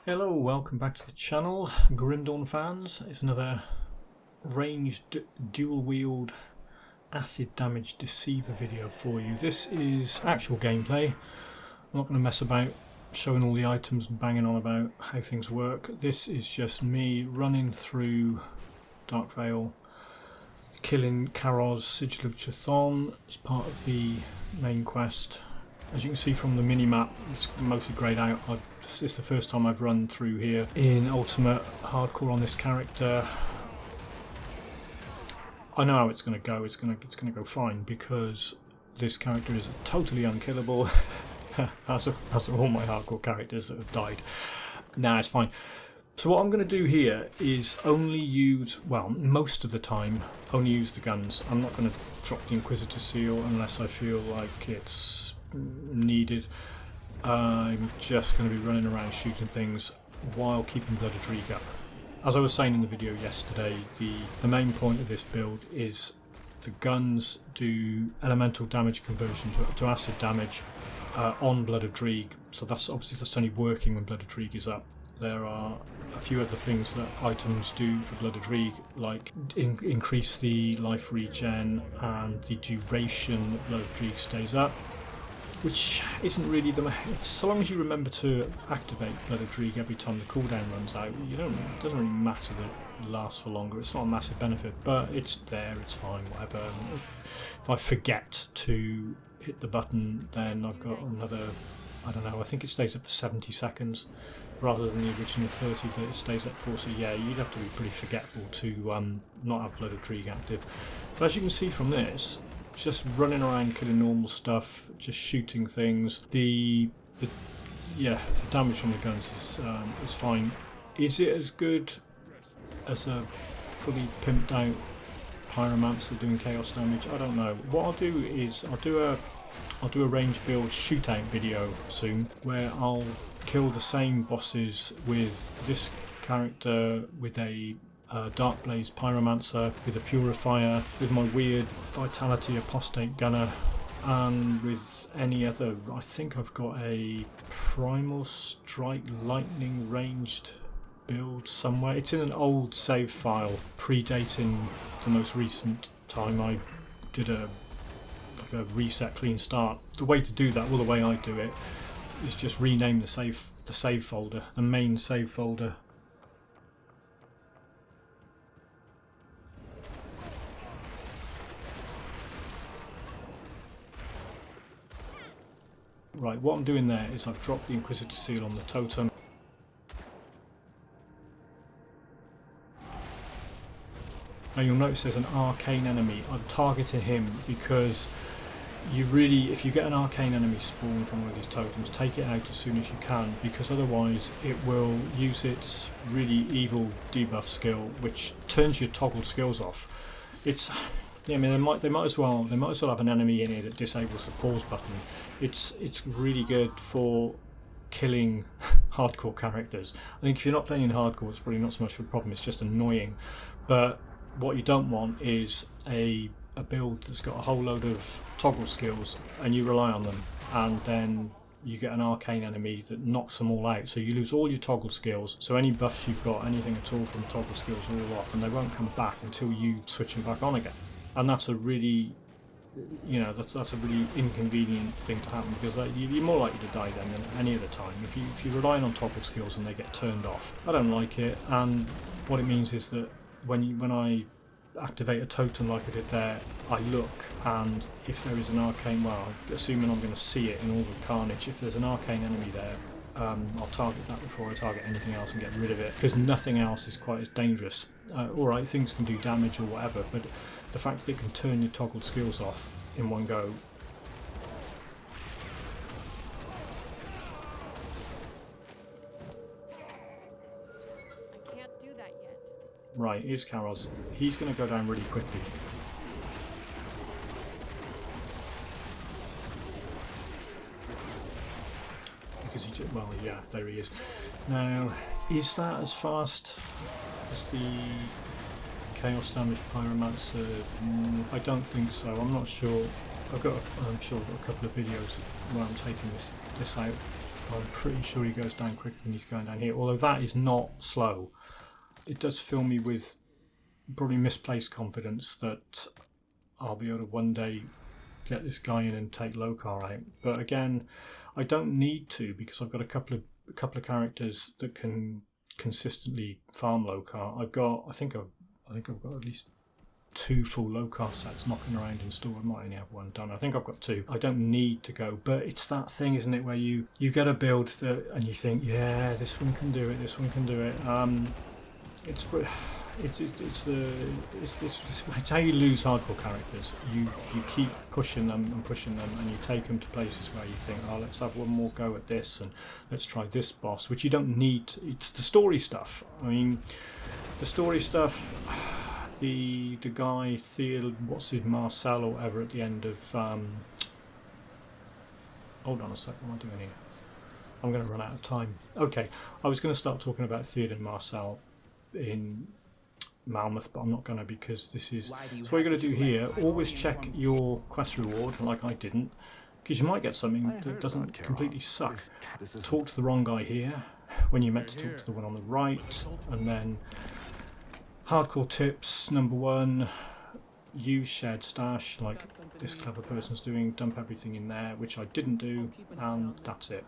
Hello, welcome back to the channel, Grimdawn fans. It's another ranged dual-wield acid damage deceiver video for you. This is actual gameplay. I'm not going to mess about showing all the items and banging on about how things work. This is just me running through Darkvale, killing Karroz Sigil as part of the main quest. As you can see from the mini-map, it's mostly greyed out. It's the first time I've run through here in Ultimate Hardcore on this character. I know how it's going to go. It's going to go fine because this character is totally unkillable, as of all my hardcore characters that have died. Nah, it's fine. So what I'm going to do here is only use, well, most of the time, only use the guns. I'm not going to drop the Inquisitor Seal unless I feel like it's needed. I'm just going to be running around shooting things while keeping Blood Intrigue up. As I was saying in the video yesterday, the main point of this build is the guns do elemental damage conversion to acid damage on Blood Intrigue, so that's only working when Blood Intrigue is up. There are a few other things that items do for Blood Intrigue, like increase the life regen and the duration that Blood Intrigue stays up, which isn't really so long as you remember to activate Blood Intrigue every time the cooldown runs out, it doesn't really matter that it lasts for longer. It's not a massive benefit, but it's there, it's fine, whatever. If I forget to hit the button, then I've got another, I don't know, I think it stays up for 70 seconds rather than the original 30 that it stays up for, so yeah, you'd have to be pretty forgetful to not have Blood Intrigue active. But as you can see from this, just running around killing normal stuff, just shooting things. The damage from the guns is fine. Is it as good as a fully pimped out pyromancer doing chaos damage? I don't know. What I'll do is I'll do a range build shootout video soon where I'll kill the same bosses with this character, with a Dark Blaze Pyromancer, with a Purifier, with my weird Vitality Apostate Gunner, and with any other. I think I've got a Primal Strike Lightning ranged build somewhere. It's in an old save file predating the most recent time I did a reset clean start. The way to do that, well, the way I do it, is just rename the save folder, the main save folder. Right, what I'm doing there is I've dropped the Inquisitor Seal on the totem. Now you'll notice there's an Arcane enemy. I'm targeting him because if you get an Arcane enemy spawn from one of these totems, take it out as soon as you can, because otherwise it will use its really evil debuff skill, which turns your toggled skills off. I mean, they might as well have an enemy in here that disables the pause button. It's really good for killing hardcore characters. I think if you're not playing in hardcore, it's probably not so much of a problem. It's just annoying. But what you don't want is a build that's got a whole load of toggle skills and you rely on them, and then you get an Arcane enemy that knocks them all out, so you lose all your toggle skills. So any buffs you've got, anything at all from toggle skills, are all off, and they won't come back until you switch them back on again. And that's a really, that's a really inconvenient thing to happen, because you're more likely to die then than any other time if you're relying on toggle skills and they get turned off. I don't like it, and what it means is that when I activate a totem like I did there, I look, and if there is an Arcane, well, assuming I'm going to see it in all the carnage, if there's an Arcane enemy there, I'll target that before I target anything else and get rid of it, because nothing else is quite as dangerous. Alright, things can do damage or whatever, but the fact that it can turn your toggled skills off in one go. I can't do that yet. Right, here's Karroz. He's going to go down really quickly. Because yeah, there he is. Now, is that as fast as the Chaos Damage Pyromancer? I don't think so. I'm not sure. I'm sure I've got a couple of videos where I'm taking this out. I'm pretty sure he goes down quicker than he's going down here, although that is not slow. It does fill me with probably misplaced confidence that I'll be able to one day get this guy in and take Lokar out. But again, I don't need to, because I've got a couple of characters that can consistently farm Lokar. I think I've got at least 2 full Lokar sets knocking around in store. I might only have 1 done. I think I've got 2. I don't need to go, but it's that thing, isn't it, where you get a build that and you think, yeah, this one can do it, this one can do it. It's how you lose hardcore characters. You keep pushing them, and you take them to places where you think, oh, let's have one more go at this, and let's try this boss, which you don't need. It's the story stuff. I mean, the story stuff. The guy Theo, what's his, Marcel or whatever, at the end of. Hold on a sec. What am I doing here? I'm going to run out of time. Okay, I was going to start talking about Theo and Marcel in Malmouth, but I'm not going to, because this is. So what you're going to do here, always check your quest reward, like I didn't, because you might get something that doesn't completely suck. Talk to the wrong guy here when you meant to talk to the one on the right, and then hardcore tips. Number 1, use shared stash like this clever person's doing. Dump everything in there, which I didn't do, and that's it.